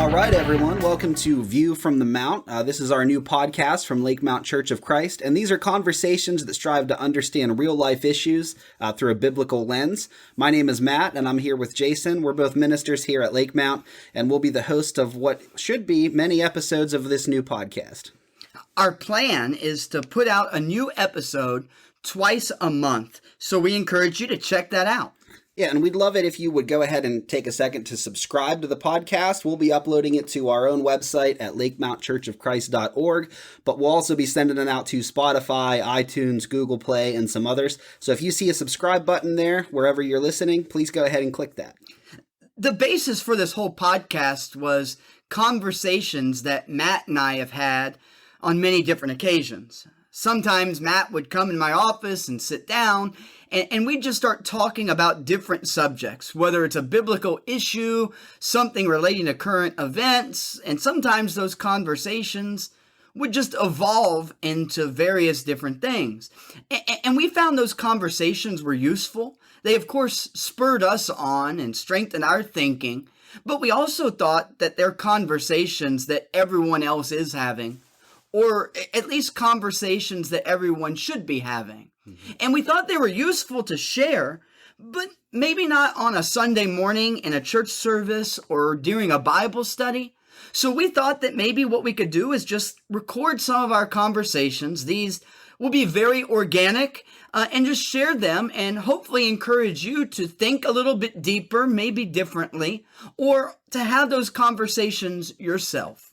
All right, everyone. Welcome to View from the Mount. This is our new podcast from Lake Mount Church of Christ, and these are conversations that strive to understand real-life issues through a biblical lens. My name is Matt, and I'm here with Jason. We're both ministers here at Lake Mount, and we'll be the host of what should be many episodes of this new podcast. Our plan is to put out a new episode twice a month, so we encourage you to check that out. Yeah, and we'd love it if you would go ahead and take a second to subscribe to the podcast. We'll be uploading it to our own website at lakemountchurchofchrist.org, but we'll also be sending it out to Spotify, iTunes, Google Play, and some others. So if you see a subscribe button there, wherever you're listening, please go ahead and click that. The basis for this whole podcast was conversations that Matt and I have had on many different occasions. Sometimes Matt would come in my office and sit down, and we'd just start talking about different subjects, whether it's a biblical issue, something relating to current events, and sometimes those conversations would just evolve into various different things. And we found those conversations were useful. They, of course, spurred us on and strengthened our thinking, but we also thought that they're conversations that everyone else is having, or at least conversations that everyone should be having. And we thought they were useful to share, but maybe not on a Sunday morning in a church service or during a Bible study. So we thought that maybe what we could do is just record some of our conversations. These will be very organic, and just share them and hopefully encourage you to think a little bit deeper, maybe differently, or to have those conversations yourself.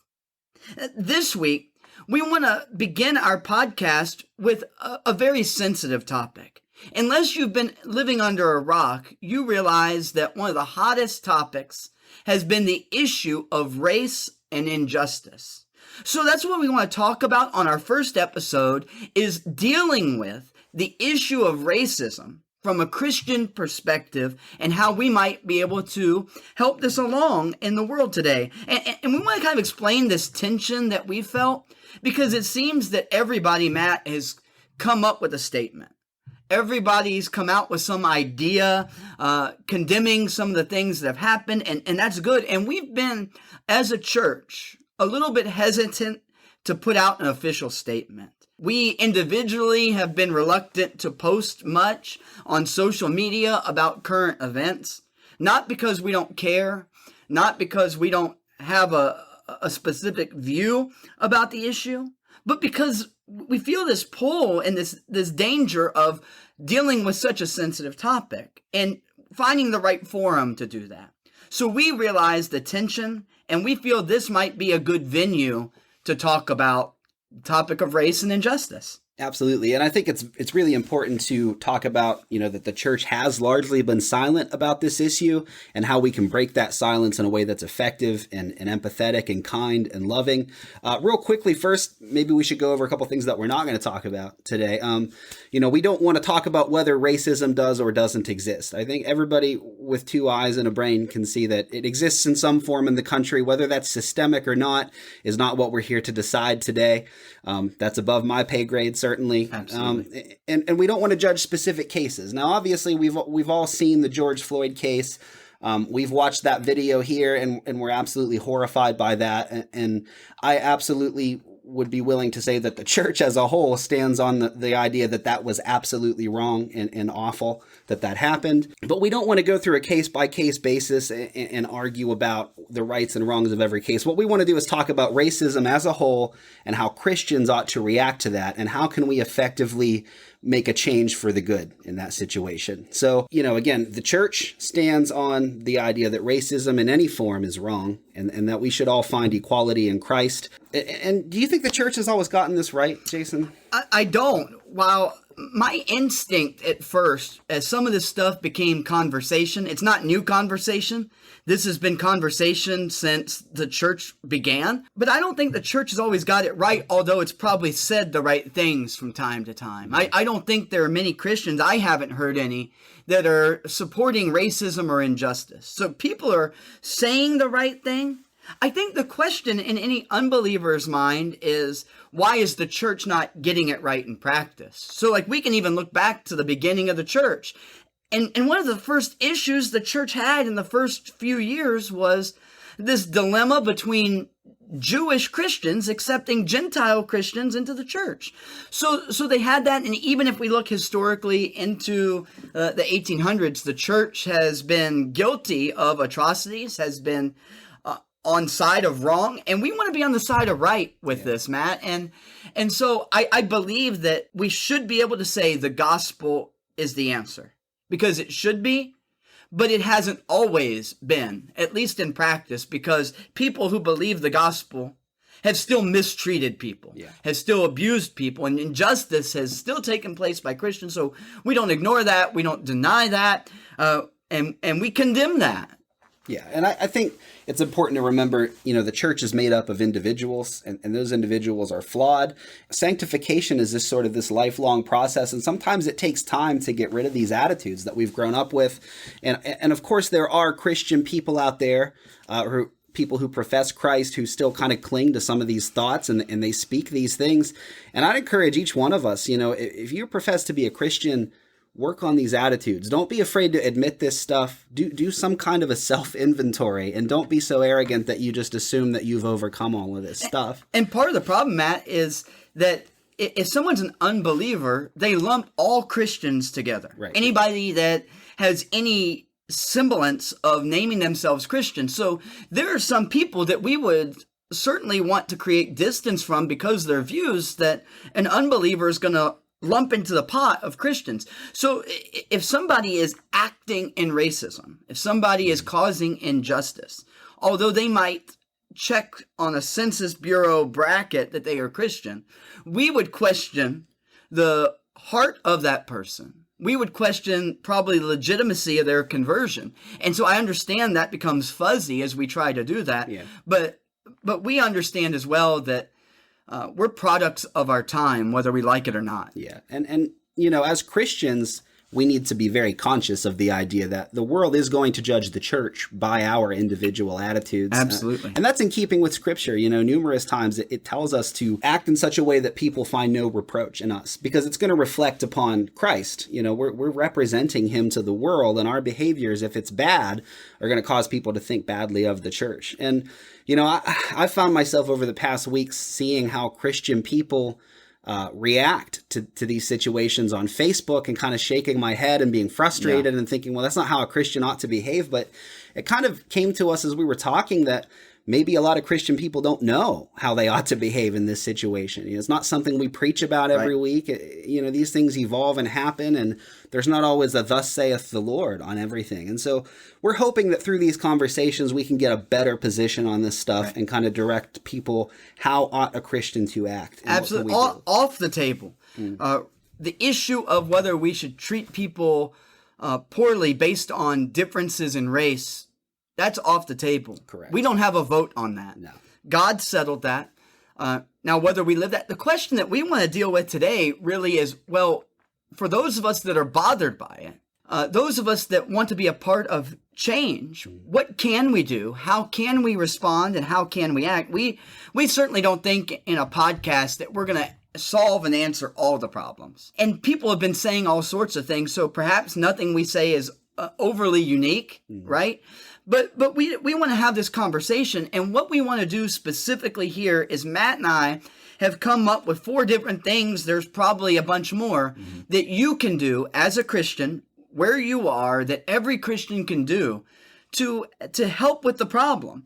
This week, we want to begin our podcast with a very sensitive topic. Unless you've been living under a rock, you realize that one of the hottest topics has been the issue of race and injustice. So that's what we want to talk about on our first episode, is dealing with the issue of racism from a Christian perspective and how we might be able to help this along in the world today. And we want to kind of explain this tension that we felt, because it seems that everybody, Matt, has come up with a statement. Everybody's come out with some idea, condemning some of the things that have happened, and that's good. And we've been, as a church, a little bit hesitant to put out an official statement. We individually have been reluctant to post much on social media about current events, not because we don't care, not because we don't have a specific view about the issue, but because we feel this pull and this danger of dealing with such a sensitive topic and finding the right forum to do that. So we realize the tension, and we feel this might be a good venue to talk about the topic of race and injustice. Absolutely. And I think it's really important to talk about, that the church has largely been silent about this issue and how we can break that silence in a way that's effective and empathetic and kind and loving. Real quickly, first, maybe we should go over a couple things that we're not going to talk about today. We don't want to talk about whether racism does or doesn't exist. I think everybody with two eyes and a brain can see that it exists in some form in the country. Whether that's systemic or not is not what we're here to decide today. That's above my pay grade, certainly. Absolutely. And we don't want to judge specific cases. Now, obviously, we've all seen the George Floyd case. We've watched that video here, and we're absolutely horrified by that. And I absolutely would be willing to say that the church as a whole stands on the idea that that was absolutely wrong and awful that happened. But we don't want to go through a case-by-case basis and argue about the rights and wrongs of every case. What we want to do is talk about racism as a whole and how Christians ought to react to that, and how can we effectively make a change for the good in that situation. So, again, the church stands on the idea that racism in any form is wrong, and that we should all find equality in Christ. And do you think the church has always gotten this right, Jason? I don't. While my instinct at first, as some of this stuff became conversation, it's not new conversation. This has been conversation since the church began. But I don't think the church has always got it right, although it's probably said the right things from time to time. I don't think there are many Christians, I haven't heard any, that are supporting racism or injustice. So people are saying the right thing. I think the question in any unbeliever's mind is, why is the church not getting it right in practice? So we can even look back to the beginning of the church. And one of the first issues the church had in the first few years was this dilemma between Jewish Christians accepting Gentile Christians into the church. So they had that, and even if we look historically into the 1800s, the church has been guilty of atrocities, has been on side of wrong, and we want to be on the side of right with this, Matt. And so I believe that we should be able to say the gospel is the answer, because it should be. But it hasn't always been, at least in practice, because people who believe the gospel have still mistreated people, have still abused people, and injustice has still taken place by Christians. So we don't ignore that, we don't deny that, and we condemn that. Yeah, and I think it's important to remember, the church is made up of individuals, and those individuals are flawed. Sanctification is this lifelong process, and sometimes it takes time to get rid of these attitudes that we've grown up with. And of course, there are Christian people out there, people who profess Christ, who still kind of cling to some of these thoughts, and they speak these things. And I'd encourage each one of us, if you profess to be a Christian, work on these attitudes. Don't be afraid to admit this stuff. Do some kind of a self-inventory, and don't be so arrogant that you just assume that you've overcome all of this stuff. And part of the problem, Matt, is that if someone's an unbeliever, they lump all Christians together. Right. Anybody that has any semblance of naming themselves Christian. So there are some people that we would certainly want to create distance from because their views that an unbeliever is going to lump into the pot of Christians. So if somebody is acting in racism, if somebody is causing injustice, although they might check on a Census Bureau bracket that they are Christian, we would question the heart of that person. We would question probably the legitimacy of their conversion. And so I understand that becomes fuzzy as we try to do that. Yeah. But we understand as well that we're products of our time, whether we like it or not. Yeah. And as Christians, we need to be very conscious of the idea that the world is going to judge the church by our individual attitudes. Absolutely. And that's in keeping with Scripture. Numerous times it tells us to act in such a way that people find no reproach in us, because it's going to reflect upon Christ. We're representing him to the world, and our behaviors, if it's bad, are going to cause people to think badly of the church. And, I found myself over the past weeks seeing how Christian people react to these situations on Facebook, and kind of shaking my head and being frustrated and thinking, well, that's not how a Christian ought to behave. But it kind of came to us as we were talking that maybe a lot of Christian people don't know how they ought to behave in this situation. It's not something we preach about every week. These things evolve and happen, and there's not always a thus saith the Lord on everything. And so we're hoping that through these conversations, we can get a better position on this stuff and kind of direct people how ought a Christian to act. Absolutely. Off the table. The issue of whether we should treat people poorly based on differences in race, that's off the table. Correct. We don't have a vote on that. No. God settled that. Now, whether we live that, the question that we want to deal with today really is, well, for those of us that are bothered by it, those of us that want to be a part of change, what can we do? How can we respond, and how can we act? We certainly don't think in a podcast that we're going to solve and answer all the problems. And people have been saying all sorts of things, so perhaps nothing we say is overly unique, right? But we want to have this conversation, and what we want to do specifically here is Matt and I have come up with 4 different things, there's probably a bunch more, that you can do as a Christian, where you are, that every Christian can do to help with the problem.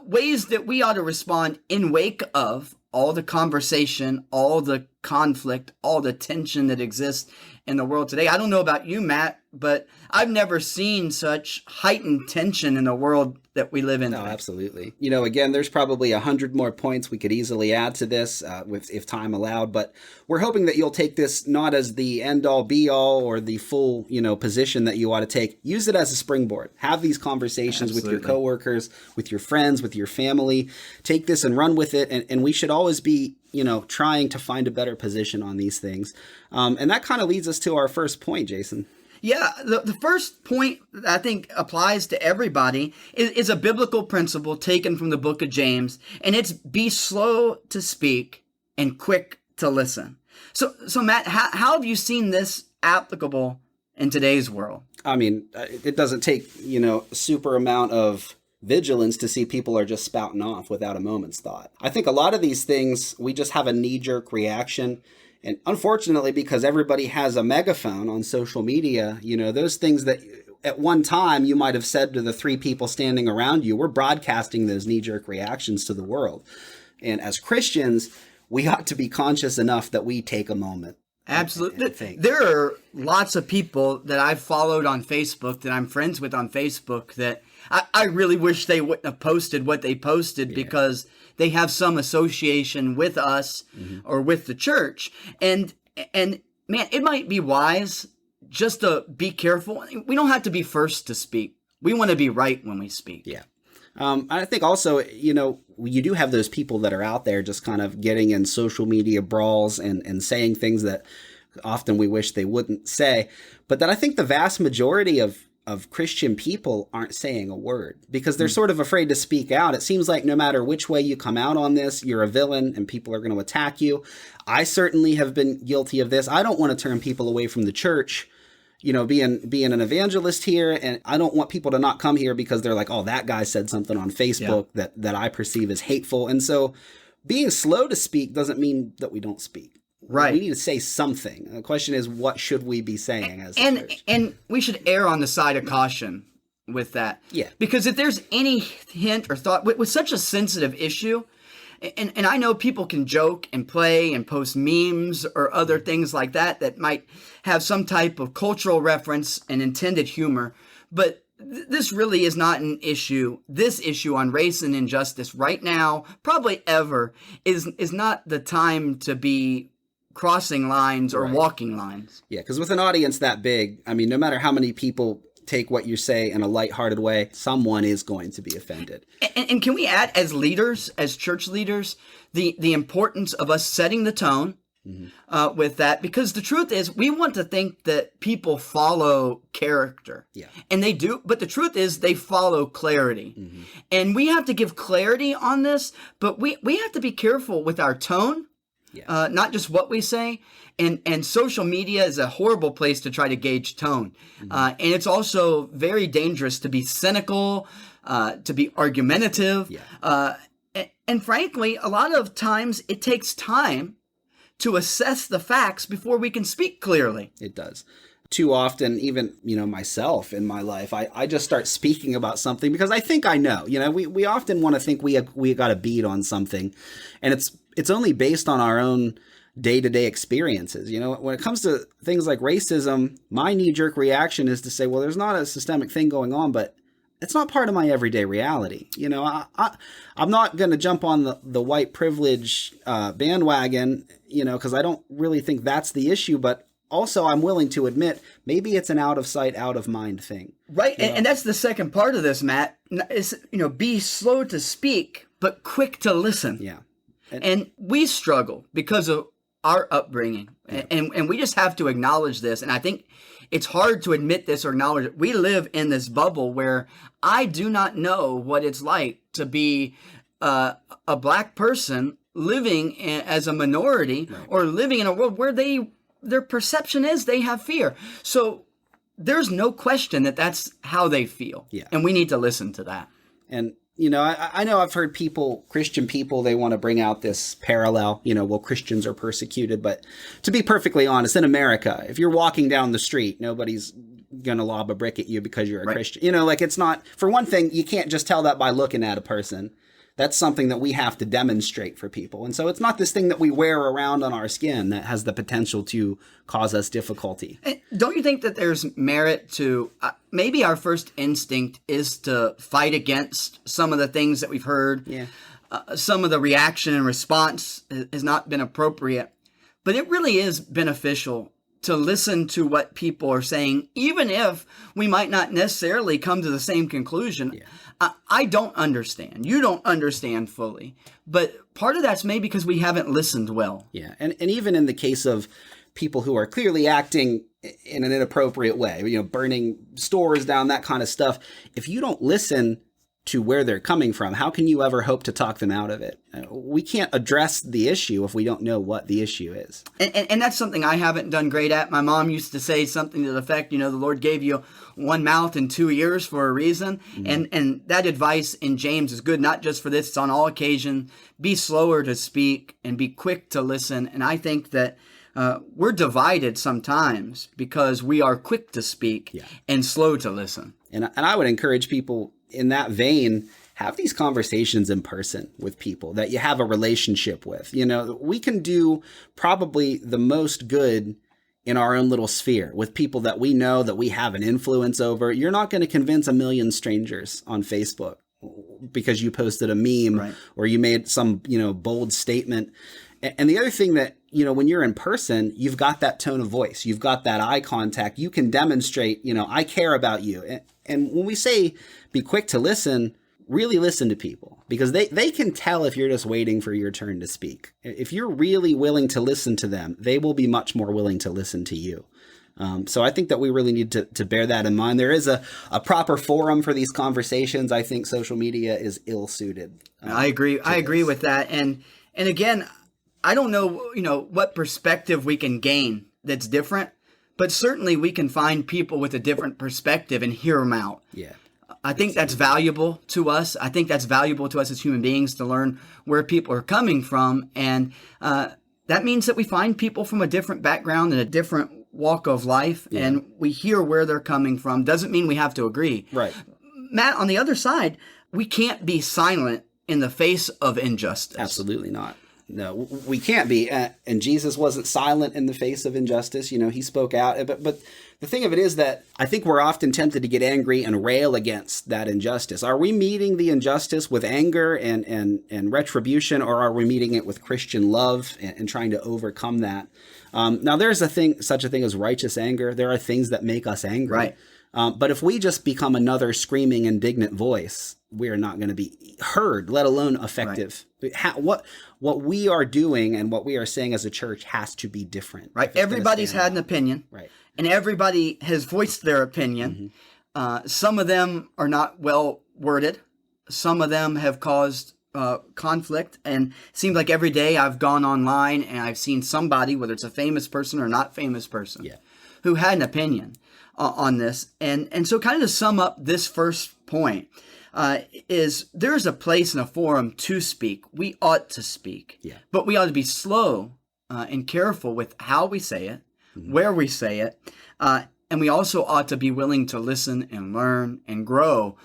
Ways that we ought to respond in wake of all the conversation, all the conflict, all the tension that exists in the world today. I don't know about you, Matt, but I've never seen such heightened tension in the world that we live in No, today. absolutely. Again, there's probably 100 more points we could easily add to this if time allowed, but we're hoping that you'll take this not as the end-all, be-all, or the full, position that you ought to take. Use it as a springboard. Have these conversations with your coworkers, with your friends, with your family. Take this and run with it, and we should always be trying to find a better position on these things. And that kind of leads us to our first point, Jason. Yeah, the first point that I think applies to everybody is a biblical principle taken from the book of James, and it's be slow to speak and quick to listen. So Matt, how have you seen this applicable in today's world? I mean, it doesn't take, a super amount of vigilance to see people are just spouting off without a moment's thought. I think a lot of these things, we just have a knee-jerk reaction. And unfortunately, because everybody has a megaphone on social media, those things that at one time you might have said to the 3 people standing around you, we're broadcasting those knee-jerk reactions to the world. And as Christians, we ought to be conscious enough that we take a moment. Absolutely. There are lots of people that I've followed on Facebook, that I'm friends with on Facebook, that I really wish they wouldn't have posted what they posted because they have some association with us or with the church. And man, it might be wise just to be careful. We don't have to be first to speak. We want to be right when we speak. Yeah. I think also, you do have those people that are out there just kind of getting in social media brawls and saying things that often we wish they wouldn't say. But that I think the vast majority of Christian people aren't saying a word because they're sort of afraid to speak out. It seems like no matter which way you come out on this, you're a villain and people are going to attack you. I certainly have been guilty of this. I don't want to turn people away from the church, being an evangelist here. And I don't want people to not come here because they're like, oh, that guy said something on Facebook that I perceive as hateful. And so being slow to speak doesn't mean that we don't speak. Right. We need to say something. The question is, what should we be saying as a church? And we should err on the side of caution with that. Yeah. Because if there's any hint or thought with such a sensitive issue, and I know people can joke and play and post memes or other things like that might have some type of cultural reference and intended humor, but this really is not an issue. This issue on race and injustice right now, probably ever, is not the time to be crossing lines or walking lines. Yeah, because with an audience that big, I mean, no matter how many people take what you say in a lighthearted way, someone is going to be offended. And can we add, as leaders, as church leaders, the importance of us setting the tone with that? Because the truth is, we want to think that people follow character. Yeah. And they do, but the truth is they follow clarity. And we have to give clarity on this, but we have to be careful with our tone. Yeah. Not just what we say, and social media is a horrible place to try to gauge tone. And it's also very dangerous to be cynical, to be argumentative. Yeah. And frankly, a lot of times it takes time to assess the facts before we can speak clearly. It does. Too often, even, myself in my life, I just start speaking about something because I think I know. We often want to think we got a beat on something, and it's only based on our own day-to-day experiences. When it comes to things like racism, my knee-jerk reaction is to say, well, there's not a systemic thing going on, but it's not part of my everyday reality. I'm not going to jump on the white privilege bandwagon, because I don't really think that's the issue, but also I'm willing to admit maybe it's an out of sight, out of mind thing. Right. And that's the second part of this, Matt, is, be slow to speak, but quick to listen. Yeah. And we struggle because of our upbringing, and we just have to acknowledge this. And I think it's hard to admit this or acknowledge it. We live in this bubble where I do not know what it's like to be a black person living as a minority or living in a world where their perception is they have fear. So there's no question that that's how they feel. Yeah. And we need to listen to that. And I know I've heard Christian people, they want to bring out this parallel, well, Christians are persecuted. But to be perfectly honest, in America, if you're walking down the street, nobody's going to lob a brick at you because you're a Christian. It's not, for one thing, you can't just tell that by looking at a person. That's something that we have to demonstrate for people. And so it's not this thing that we wear around on our skin that has the potential to cause us difficulty. And don't you think that there's merit to, maybe our first instinct is to fight against some of the things that we've heard. Yeah. Some of the reaction and response has not been appropriate. But it really is beneficial to listen to what people are saying, even if we might not necessarily come to the same conclusion. Yeah. I don't understand. You don't understand fully. But part of that's maybe because we haven't listened well. Yeah. And even in the case of people who are clearly acting in an inappropriate way, burning stores down, that kind of stuff. If you don't listen, to where they're coming from, how can you ever hope to talk them out of it? We can't address the issue if we don't know what the issue is. And that's something I haven't done great at. My mom used to say something to the effect, the Lord gave you one mouth and 2 ears for a reason. Mm-hmm. And that advice in James is good, not just for this, it's on all occasions. Be slower to speak and be quick to listen. And I think that we're divided sometimes because we are quick to speak and slow to listen. And I would encourage people in that vein, have these conversations in person with people that you have a relationship with. We can do probably the most good in our own little sphere with people that we know, that we have an influence over. You're not going to convince a million strangers on Facebook because you posted a meme or you made some, bold statement. And the other thing that, when you're in person, you've got that tone of voice, you've got that eye contact, you can demonstrate, I care about you. And when we say be quick to listen, really listen to people because they can tell if you're just waiting for your turn to speak. If you're really willing to listen to them, they will be much more willing to listen to you. So I think that we really need to bear that in mind. There is a proper forum for these conversations. I think social media is ill-suited. I agree. I agree with that. And again, I don't know, what perspective we can gain that's different, but certainly we can find people with a different perspective and hear them out. Yeah. I think that's valuable to us. I think that's valuable to us as human beings to learn where people are coming from. And that means that we find people from a different background and a different walk of life, and we hear where they're coming from. Doesn't mean we have to agree. Right. Matt, on the other side, we can't be silent in the face of injustice. Absolutely not. No, we can't be. And Jesus wasn't silent in the face of injustice. He spoke out. But the thing of it is that I think we're often tempted to get angry and rail against that injustice. Are we meeting the injustice with anger and retribution, or are we meeting it with Christian love and trying to overcome that? Now, there's such a thing as righteous anger. There are things that make us angry. Right. But if we just become another screaming, indignant voice, we are not going to be heard, let alone effective. Right. What we are doing and what we are saying as a church has to be different. Right. Everybody's had an opinion. Right. And everybody has voiced their opinion. Mm-hmm. Some of them are not well worded. Some of them have caused conflict. And it seems like every day I've gone online and I've seen somebody, whether it's a famous person or not famous person, who had an opinion on this. And so kind of to sum up this first point, is there's a place and a forum to speak. We ought to speak, but we ought to be slow and careful with how we say it, where we say it, and we also ought to be willing to listen and learn and grow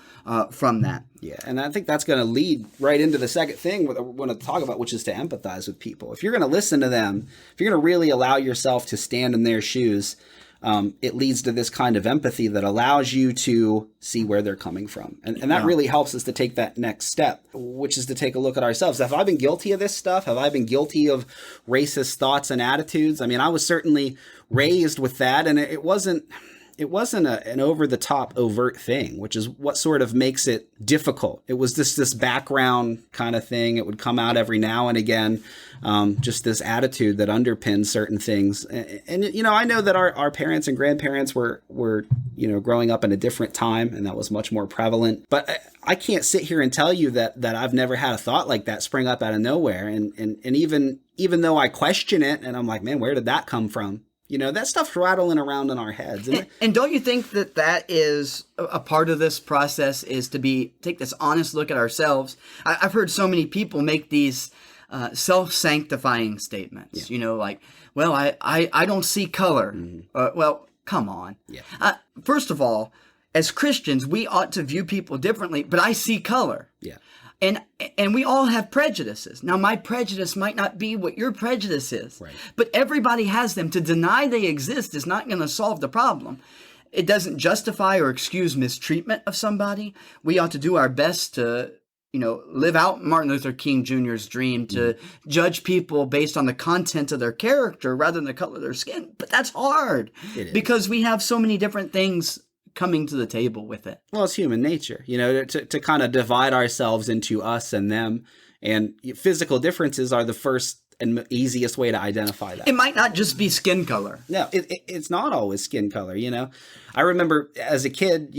from that. Yeah, and I think that's going to lead right into the second thing we want to talk about, which is to empathize with people. If you're going to listen to them, if you're going to really allow yourself to stand in their shoes, it leads to this kind of empathy that allows you to see where they're coming from. And that really helps us to take that next step, which is to take a look at ourselves. Have I been guilty of this stuff? Have I been guilty of racist thoughts and attitudes? I mean, I was certainly raised with that, and it wasn't an over-the-top overt thing, which is what sort of makes it difficult. It was this background kind of thing. It would come out every now and again, just this attitude that underpins certain things. And I know that our parents and grandparents were growing up in a different time, and that was much more prevalent. But I can't sit here and tell you that I've never had a thought like that spring up out of nowhere. And even though I question it, and I'm like, man, where did that come from? That stuff's rattling around in our heads. And don't you think that is a part of this process, is to take this honest look at ourselves? I've heard so many people make these self-sanctifying statements, like, well, I don't see color. Mm-hmm. Well, come on. Yeah. First of all, as Christians, we ought to view people differently, but I see color. Yeah. And we all have prejudices. Now, my prejudice might not be what your prejudice is, right, but everybody has them. To deny they exist is not going to solve the problem. It doesn't justify or excuse mistreatment of somebody. We ought to do our best to, live out Martin Luther King Jr.'s dream to judge people based on the content of their character rather than the color of their skin. But that's hard because we have so many different things coming to the table with it. Well, it's human nature, to kind of divide ourselves into us and them. And physical differences are the first and easiest way to identify that. It might not just be skin color. No, it's not always skin color, I remember as a kid,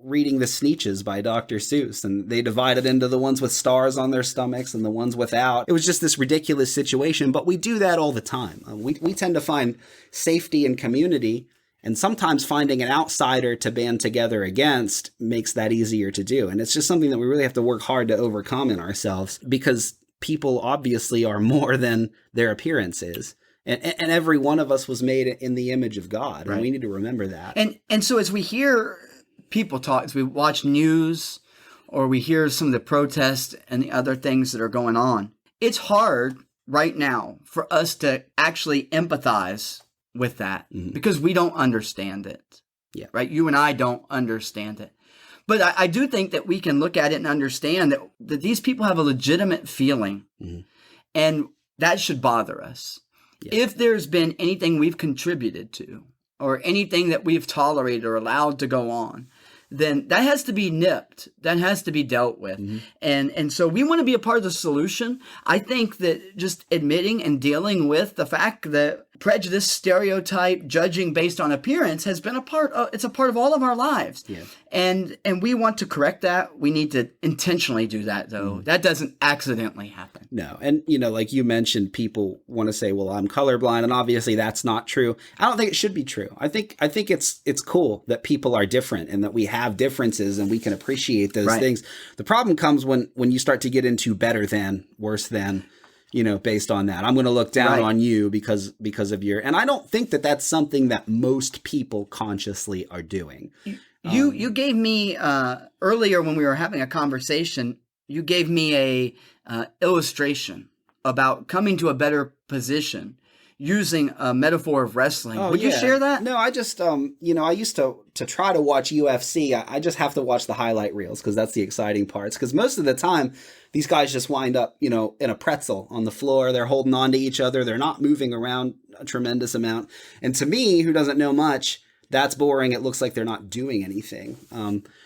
reading the Sneetches by Dr. Seuss, and they divided into the ones with stars on their stomachs and the ones without. It was just this ridiculous situation, but we do that all the time. We tend to find safety and community, and sometimes finding an outsider to band together against makes that easier to do. And it's just something that we really have to work hard to overcome in ourselves, because people obviously are more than their appearance is. And every one of us was made in the image of God. And we need to remember that. And so as we hear people talk, as we watch news or we hear some of the protests and the other things that are going on, it's hard right now for us to actually empathize with that because we don't understand it. Yeah. Right? You and I don't understand it. But I do think that we can look at it and understand that these people have a legitimate feeling, and that should bother us. Yeah. If there's been anything we've contributed to or anything that we've tolerated or allowed to go on, then that has to be nipped. That has to be dealt with. And so we want to be a part of the solution. I think that just admitting and dealing with the fact that prejudice, stereotype, judging based on appearance has been a part of all of our lives. Yeah. And we want to correct that. We need to intentionally do that, though. That doesn't accidentally happen. No. And, like you mentioned, people want to say, well, I'm colorblind. And obviously that's not true. I don't think it should be true. I think it's cool that people are different and that we have differences and we can appreciate those things. The problem comes when you start to get into better than, worse than, based on that. I'm going to look down on you because of your, and I don't think that that's something that most people consciously are doing. You gave me earlier when we were having a conversation, you gave me a illustration about coming to a better position using a metaphor of wrestling. Would you share that? No, I just, I used to try to watch UFC. I just have to watch the highlight reels because that's the exciting parts. Because most of the time, these guys just wind up, in a pretzel on the floor. They're holding on to each other. They're not moving around a tremendous amount. And to me, who doesn't know much, that's boring. It looks like they're not doing anything.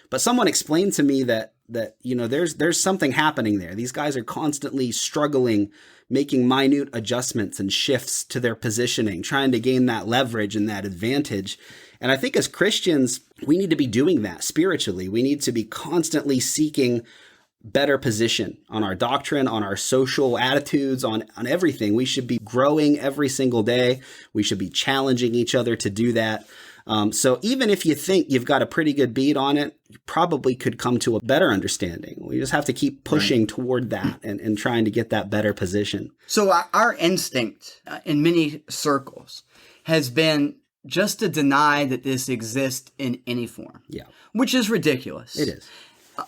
But someone explained to me that there's something happening there. These guys are constantly struggling, making minute adjustments and shifts to their positioning, trying to gain that leverage and that advantage. And I think as Christians, we need to be doing that spiritually. We need to be constantly seeking better position on our doctrine, on our social attitudes, on everything. We should be growing every single day. We should be challenging each other to do that. So even if you think you've got a pretty good beat on it, you probably could come to a better understanding. We just have to keep pushing toward that and trying to get that better position. So our instinct in many circles has been just to deny that this exists in any form. Yeah. Which is ridiculous. It is.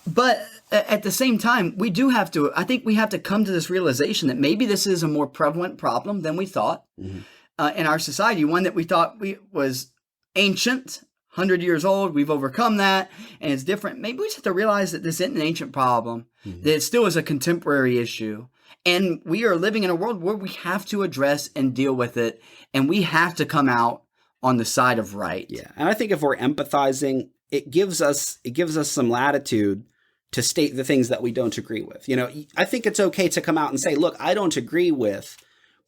But at the same time, I think we have to come to this realization that maybe this is a more prevalent problem than we thought in our society, one that we thought was ancient, 100 years old. We've overcome that, and it's different. Maybe we just have to realize that this isn't an ancient problem, that it still is a contemporary issue, and we are living in a world where we have to address and deal with it, and we have to come out on the side of right. Yeah, and I think if we're empathizing, it gives us some latitude to state the things that we don't agree with. I think it's okay to come out and say, look, I don't agree with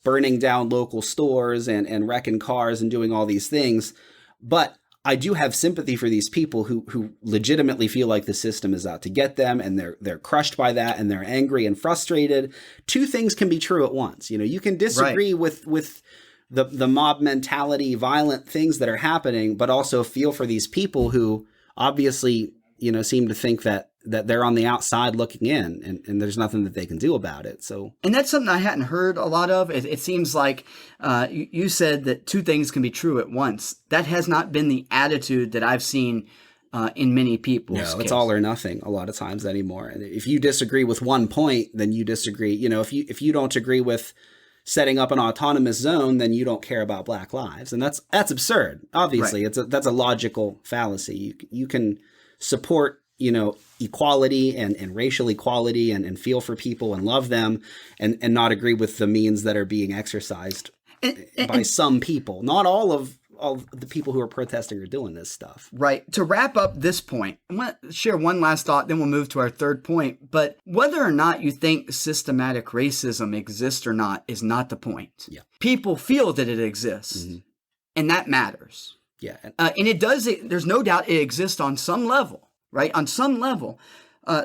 burning down local stores and wrecking cars and doing all these things, but I do have sympathy for these people who legitimately feel like the system is out to get them, and they're crushed by that, and they're angry and frustrated. Two things can be true at once. You can disagree with the mob mentality, violent things that are happening, but also feel for these people who obviously, seem to think that they're on the outside looking in, and there's nothing that they can do about it. So, and that's something I hadn't heard a lot of. It seems like you said that two things can be true at once. That has not been the attitude that I've seen in many people's No, case. It's all or nothing a lot of times anymore. And if you disagree with one point, then you disagree. If you don't agree with setting up an autonomous zone, then you don't care about Black lives. And that's absurd. Obviously, that's a logical fallacy. You can support, equality and racial equality and feel for people and love them and not agree with the means that are being exercised by some people. Not all of the people who are protesting are doing this stuff. Right. To wrap up this point, I want to share one last thought, then we'll move to our third point. But whether or not you think systematic racism exists or not is not the point. Yeah. People feel that it exists, and that matters. Yeah. And it does. There's no doubt it exists on some level. right? On some level.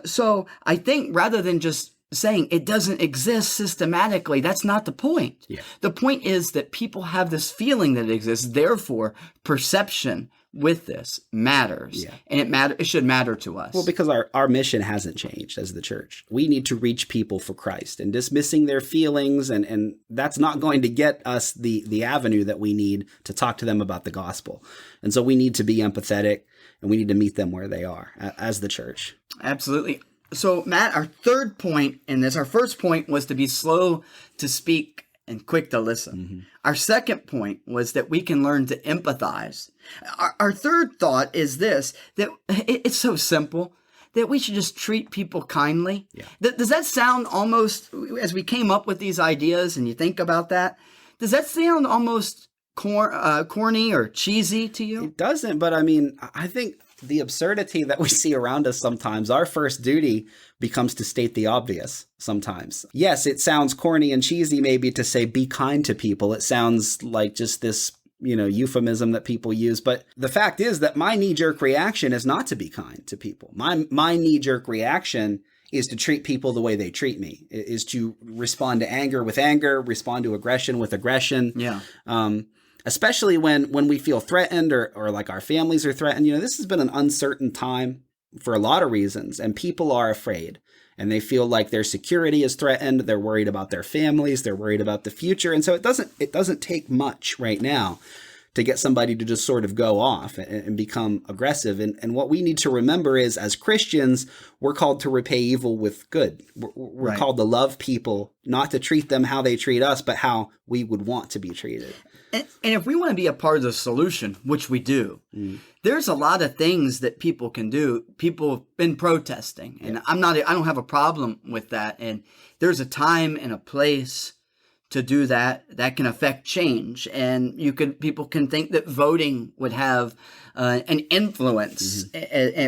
So I think rather than just saying it doesn't exist systematically, that's not the point. Yeah. The point is that people have this feeling that it exists. Therefore, perception with this matters. Yeah. And it should matter to us. Well, because our mission hasn't changed as the church. We need to reach people for Christ, and dismissing their feelings, and that's not going to get us the avenue that we need to talk to them about the gospel. And so we need to be empathetic, and we need to meet them where they are as the church. Absolutely. So, Matt, our third point in this, our first point was to be slow to speak and quick to listen. Mm-hmm. Our second point was that we can learn to empathize. Our third thought is this, that it's so simple, that we should just treat people kindly. Yeah. Does that sound almost, as we came up with these ideas and you think about that, does that sound almost corny or cheesy to you? It doesn't, but I mean, I think the absurdity that we see around us sometimes, our first duty becomes to state the obvious sometimes. Yes, it sounds corny and cheesy maybe to say be kind to people. It sounds like just this, euphemism that people use. But the fact is that my knee-jerk reaction is not to be kind to people. My knee-jerk reaction is to treat people the way they treat me, is to respond to anger with anger, respond to aggression with aggression. Yeah. Especially when we feel threatened or like our families are threatened. This has been an uncertain time for a lot of reasons, and people are afraid, and they feel like their security is threatened. They're worried about their families. They're worried about the future. And so it doesn't take much right now to get somebody to just sort of go off and become aggressive. And what we need to remember is, as Christians, we're called to repay evil with good. We're Right. called to love people, not to treat them how they treat us, but how we would want to be treated. And if we want to be a part of the solution, which we do, there's a lot of things that people can do. People have been protesting, and I don't have a problem with that. And there's a time and a place to do that can affect change. And people can think that voting would have an influence,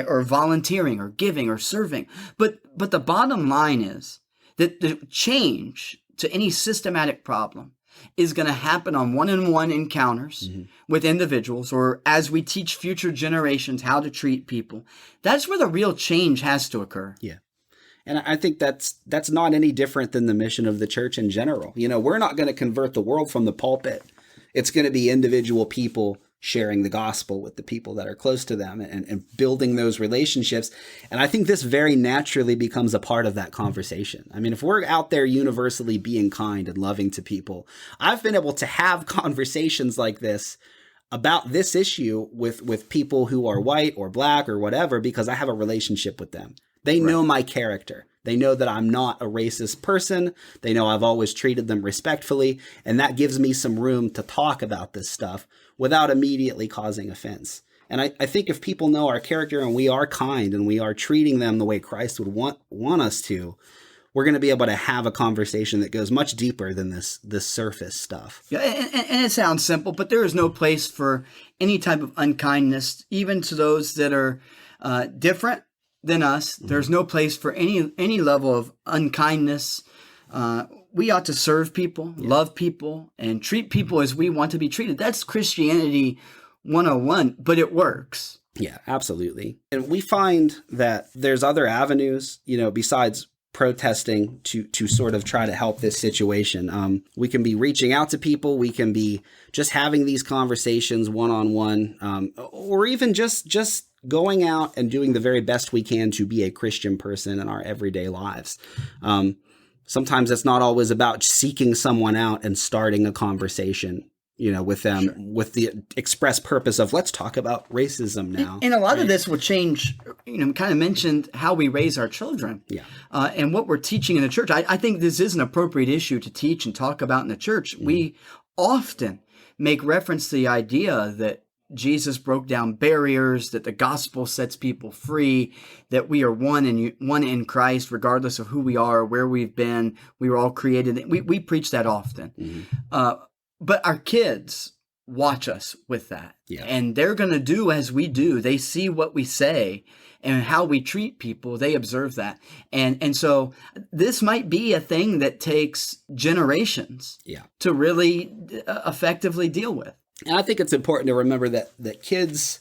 or volunteering or giving or serving. But the bottom line is that the change to any systematic problem is going to happen on one-on-one encounters with individuals, or as we teach future generations how to treat people. That's where the real change has to occur. Yeah. And I think that's not any different than the mission of the church in general. We're not going to convert the world from the pulpit. It's going to be individual people sharing the gospel with the people that are close to them and building those relationships. And I think this very naturally becomes a part of that conversation. I mean, if we're out there universally being kind and loving to people, I've been able to have conversations like this about this issue with people who are white or black or whatever, because I have a relationship with them. They know my character. They know that I'm not a racist person. They know I've always treated them respectfully. And that gives me some room to talk about this stuff without immediately causing offense. And I think if people know our character and we are kind and we are treating them the way Christ would want us to, we're going to be able to have a conversation that goes much deeper than this surface stuff. Yeah, and it sounds simple, but there is no place for any type of unkindness, even to those that are different than us. There's no place for any level of unkindness. We ought to serve people, love people, and treat people as we want to be treated. That's Christianity 101, but it works. Yeah, absolutely. And we find that there's other avenues, besides protesting to sort of try to help this situation. We can be reaching out to people. We can be just having these conversations one-on-one, or even just going out and doing the very best we can to be a Christian person in our everyday lives. Sometimes it's not always about seeking someone out and starting a conversation, with them with the express purpose of let's talk about racism now. And a lot of this will change, kind of mentioned how we raise our children. Yeah. And what we're teaching in the church. I think this is an appropriate issue to teach and talk about in the church. We often make reference to the idea that Jesus broke down barriers, that the gospel sets people free, that we are one in Christ, regardless of who we are, where we've been. We were all created. We preach that often. But our kids watch us with that. Yeah. And they're going to do as we do. They see what we say and how we treat people. They observe that. And so this might be a thing that takes generations to really effectively deal with. And I think it's important to remember that kids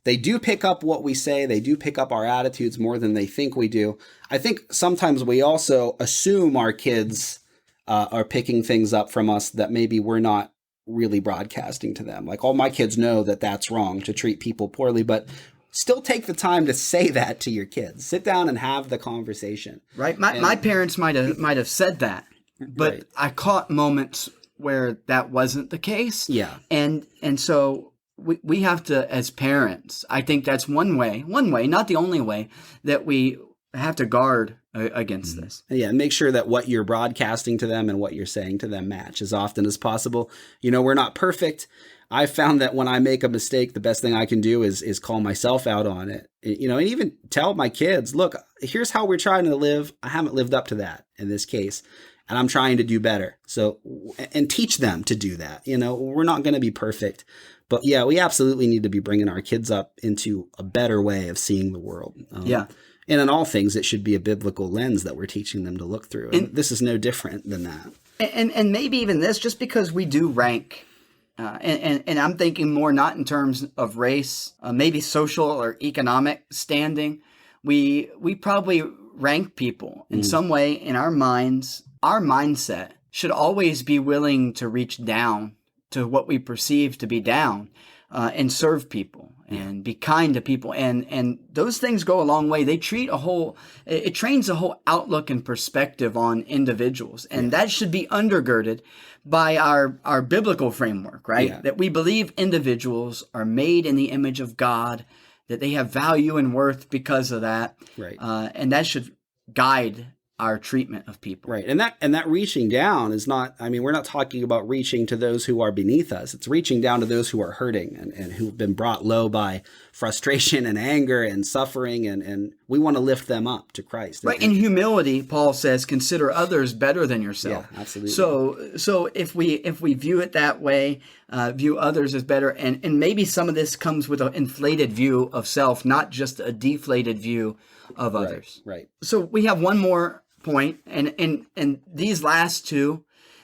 they do pick up what we say. They do pick up our attitudes more than they think we do. I think sometimes we also assume our kids are picking things up from us that maybe we're not really broadcasting to them. Like, all my kids know that that's wrong to treat people poorly, but still take the time to say that to your kids. Sit down and have the conversation. Right. My parents might have said that, but right. I caught moments where that wasn't the case. Yeah. And so we have to, as parents, I think that's one way, not the only way, that we have to guard against this. Yeah, and make sure that what you're broadcasting to them and what you're saying to them match as often as possible. You know, we're not perfect. I found that when I make a mistake, the best thing I can do is call myself out on it. You know, and even tell my kids, look, here's how we're trying to live. I haven't lived up to that in this case, and I'm trying to do better. So, and teach them to do that. You know, we're not going to be perfect. But yeah, we absolutely need to be bringing our kids up into a better way of seeing the world. Yeah. And in all things, it should be a biblical lens that we're teaching them to look through. And this is no different than that. And maybe even this, just because we do rank, and I'm thinking more not in terms of race, maybe social or economic standing. We probably rank people in some way in our minds. Our mindset should always be willing to reach down to what we perceive to be down, and serve people and be kind to people. And those things go a long way. It trains a whole outlook and perspective on individuals. And that should be undergirded by our biblical framework, right? Yeah. That we believe individuals are made in the image of God, that they have value and worth because of that. Right. And that should guide our treatment of people. Right. And that reaching down is not, I mean, we're not talking about reaching to those who are beneath us. It's reaching down to those who are hurting and who've been brought low by frustration and anger and suffering. And we want to lift them up to Christ. Right. In humility, Paul says, consider others better than yourself. Yeah, absolutely. So if we view it that way, view others as better, and maybe some of this comes with an inflated view of self, not just a deflated view of others. Right. So we have one more point, and these last two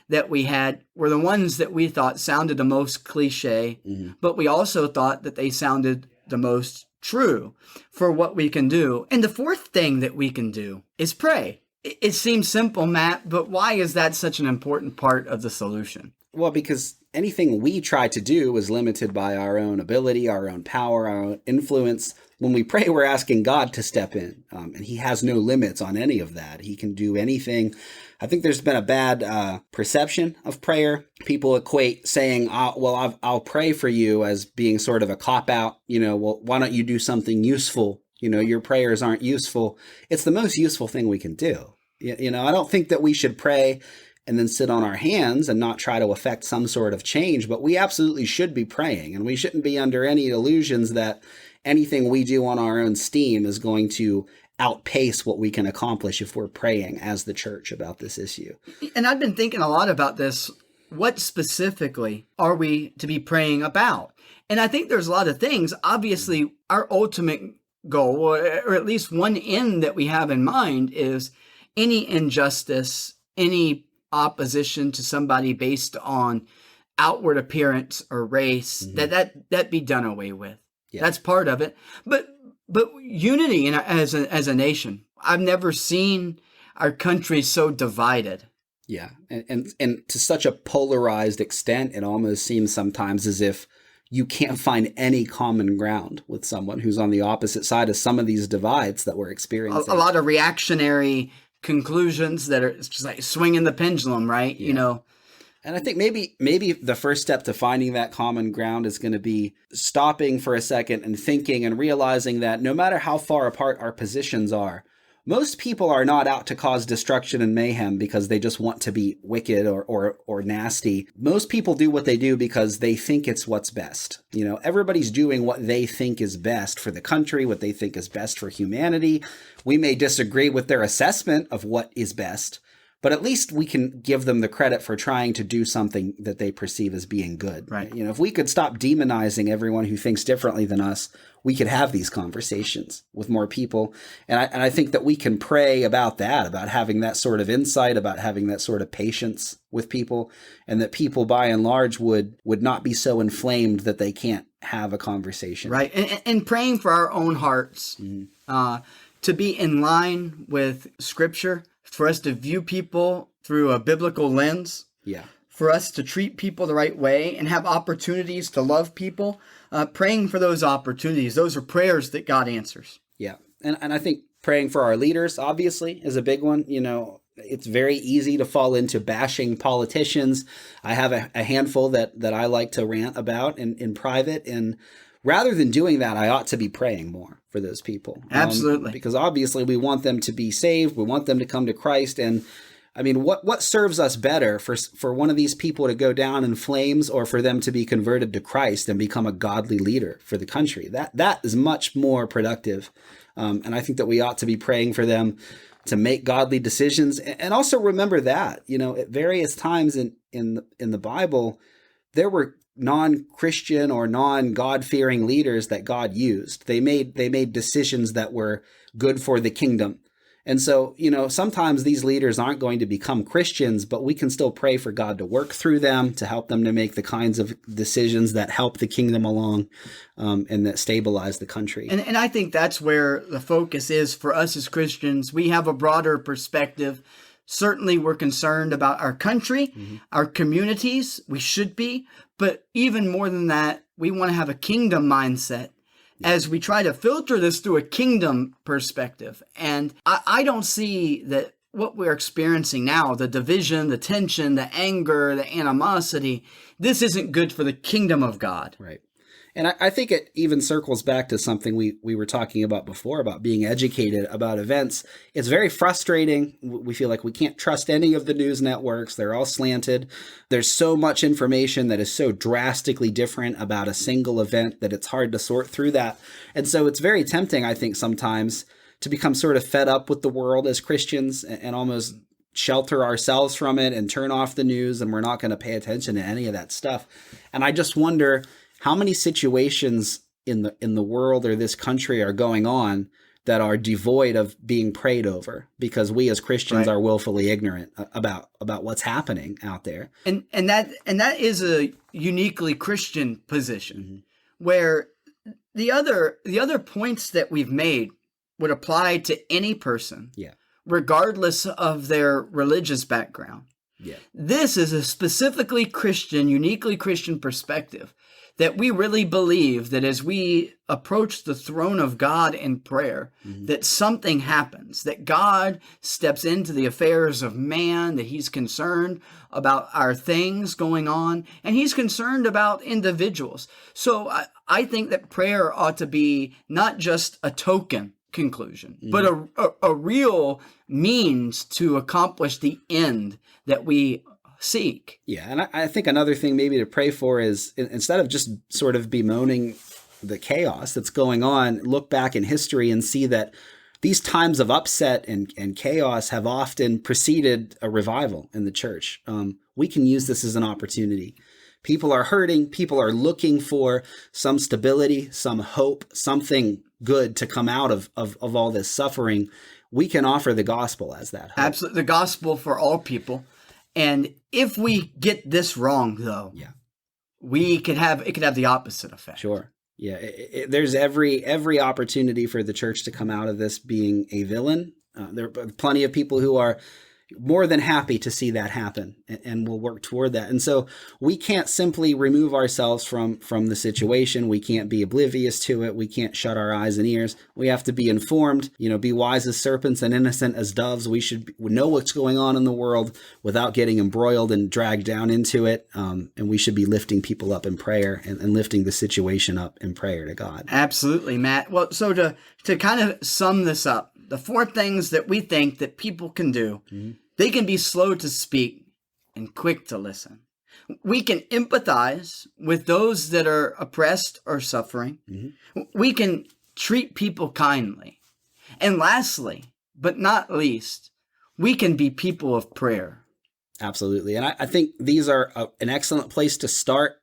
that we had were the ones that we thought sounded the most cliche, but we also thought that they sounded the most true for what we can do. And the fourth thing that we can do is pray. It seems simple, Matt, but why is that such an important part of the solution? Well, because anything we try to do is limited by our own ability, our own power, our own influence. When we pray, we're asking God to step in, and he has no limits on any of that. He can do anything. I think there's been a bad perception of prayer. People equate saying, I'll pray for you as being sort of a cop-out. You know, well, why don't you do something useful? You know, your prayers aren't useful. It's the most useful thing we can do. You know, I don't think that we should pray and then sit on our hands and not try to affect some sort of change, but we absolutely should be praying, and we shouldn't be under any illusions that anything we do on our own steam is going to outpace what we can accomplish if we're praying as the church about this issue. And I've been thinking a lot about this. What specifically are we to be praying about? And I think there's a lot of things. Obviously, our ultimate goal, or at least one end that we have in mind, is any injustice, any opposition to somebody based on outward appearance or race, that be done away with. Yeah. That's part of it. But unity as a nation. I've never seen our country so divided. Yeah. And to such a polarized extent, it almost seems sometimes as if you can't find any common ground with someone who's on the opposite side of some of these divides that we're experiencing. A lot of reactionary conclusions that are just like swinging the pendulum, right? Yeah. You know. And I think maybe the first step to finding that common ground is going to be stopping for a second and thinking and realizing that no matter how far apart our positions are, most people are not out to cause destruction and mayhem because they just want to be wicked or nasty. Most people do what they do because they think it's what's best. You know, everybody's doing what they think is best for the country, what they think is best for humanity. We may disagree with their assessment of what is best, but at least we can give them the credit for trying to do something that they perceive as being good. Right. If we could stop demonizing everyone who thinks differently than us, we could have these conversations with more people. And I think that we can pray about that, about having that sort of insight, about having that sort of patience with people, and that people by and large would not be so inflamed that they can't have a conversation. Right. And praying for our own hearts, to be in line with Scripture, for us to view people through a biblical lens. Yeah. For us to treat people the right way and have opportunities to love people, praying for those opportunities. Those are prayers that God answers. Yeah. And I think praying for our leaders, obviously, is a big one. It's very easy to fall into bashing politicians. I have a handful that I like to rant about in private. And rather than doing that, I ought to be praying more for those people. Absolutely. Because obviously we want them to be saved. We want them to come to Christ. And I mean, what serves us better for one of these people to go down in flames, or for them to be converted to Christ and become a godly leader for the country? That is much more productive. And I think that we ought to be praying for them to make godly decisions. And also remember that, at various times in the Bible, there were non-Christian or non-God-fearing leaders that God used. They made decisions that were good for the kingdom. And so, sometimes these leaders aren't going to become Christians, but we can still pray for God to work through them, to help them to make the kinds of decisions that help the kingdom along, and that stabilize the country. And I think that's where the focus is for us as Christians. We have a broader perspective. Certainly, we're concerned about our country, our communities. We should be. But even more than that, we want to have a kingdom mindset as we try to filter this through a kingdom perspective. And I don't see that what we're experiencing now, the division, the tension, the anger, the animosity, this isn't good for the kingdom of God. Right. And I think it even circles back to something we were talking about before, about being educated about events. It's very frustrating. We feel like we can't trust any of the news networks. They're all slanted. There's so much information that is so drastically different about a single event that it's hard to sort through that. And so it's very tempting, I think, sometimes to become sort of fed up with the world as Christians and almost shelter ourselves from it and turn off the news, and we're not going to pay attention to any of that stuff. And I just wonder how many situations in the world or this country are going on that are devoid of being prayed over because we as Christians are willfully ignorant about what's happening out there. And that is a uniquely Christian position, where the other points that we've made would apply to any person, regardless of their religious background. Yeah. This is a specifically Christian, uniquely Christian perspective, that we really believe that as we approach the throne of God in prayer, that something happens, that God steps into the affairs of man, that he's concerned about our things going on, and he's concerned about individuals. So I think that prayer ought to be not just a token conclusion, but a real means to accomplish the end that we seek. Yeah, and I think another thing maybe to pray for is, instead of just sort of bemoaning the chaos that's going on, look back in history and see that these times of upset and chaos have often preceded a revival in the church. We can use this as an opportunity. People are hurting. People are looking for some stability, some hope, something good to come out of all this suffering. We can offer the gospel as that hope. Absolutely. The gospel for all people. And if we get this wrong, though, it could have the opposite effect. Sure. Yeah. There's every opportunity for the church to come out of this being a villain. There are plenty of people who are more than happy to see that happen, and we'll work toward that. And so we can't simply remove ourselves from the situation. We can't be oblivious to it. We can't shut our eyes and ears. We have to be informed, be wise as serpents and innocent as doves. We should know what's going on in the world without getting embroiled and dragged down into it. And we should be lifting people up in prayer and lifting the situation up in prayer to God. Absolutely, Matt. Well, so to kind of sum this up, the four things that we think that people can do: they can be slow to speak and quick to listen. We can empathize with those that are oppressed or suffering. We can treat people kindly. And lastly, but not least, we can be people of prayer. Absolutely. And I think these are an excellent place to start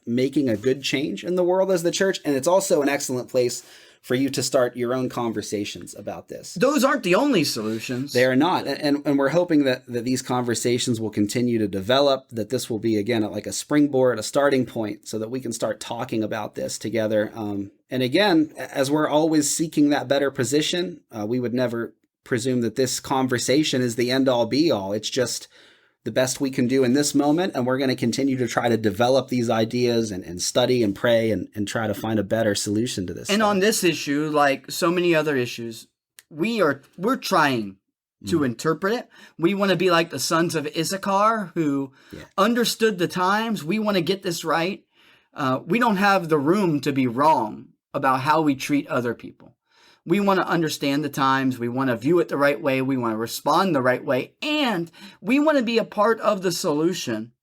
making a good change in the world as the church. And it's also an excellent place for you to start your own conversations about this. Those aren't the only solutions. They are not. And we're hoping that these conversations will continue to develop, that this will be, again, like a springboard, a starting point, so that we can start talking about this together. And again, as we're always seeking that better position, we would never presume that this conversation is the end all be all. It's just the best we can do in this moment. And we're going to continue to try to develop these ideas and study and pray and try to find a better solution to this. And on this issue, like so many other issues, we're trying to interpret it. We want to be like the sons of Issachar who understood the times. We want to get this right. We don't have the room to be wrong about how we treat other people. We want to understand the times. We want to view it the right way. We want to respond the right way. And we want to be a part of the solution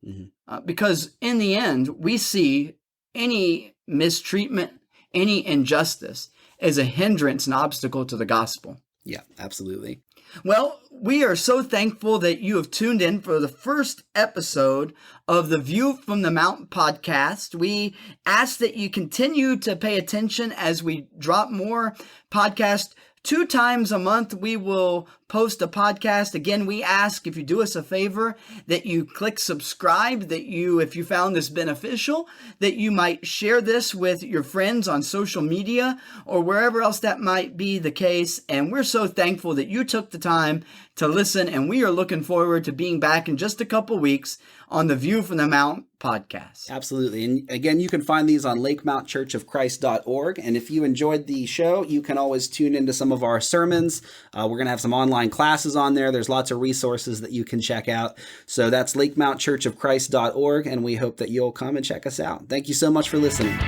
because in the end, we see any mistreatment, any injustice as a hindrance and obstacle to the gospel. Yeah, absolutely. Well, we are so thankful that you have tuned in for the first episode of the View from the Mountain podcast. We ask that you continue to pay attention as we drop more podcasts. 2 times a month, we will post a podcast. Again, we ask if you do us a favor that you click subscribe, that you, if you found this beneficial, that you might share this with your friends on social media or wherever else that might be the case. And we're so thankful that you took the time to listen. And we are looking forward to being back in just a couple weeks on the View from the Mount podcast. Absolutely. And again, you can find these on lakemountchurchofchrist.org. And if you enjoyed the show, you can always tune into some of our sermons. We're going to have some online classes on there. There's lots of resources that you can check out. So that's lakemountchurchofchrist.org. And we hope that you'll come and check us out. Thank you so much for listening.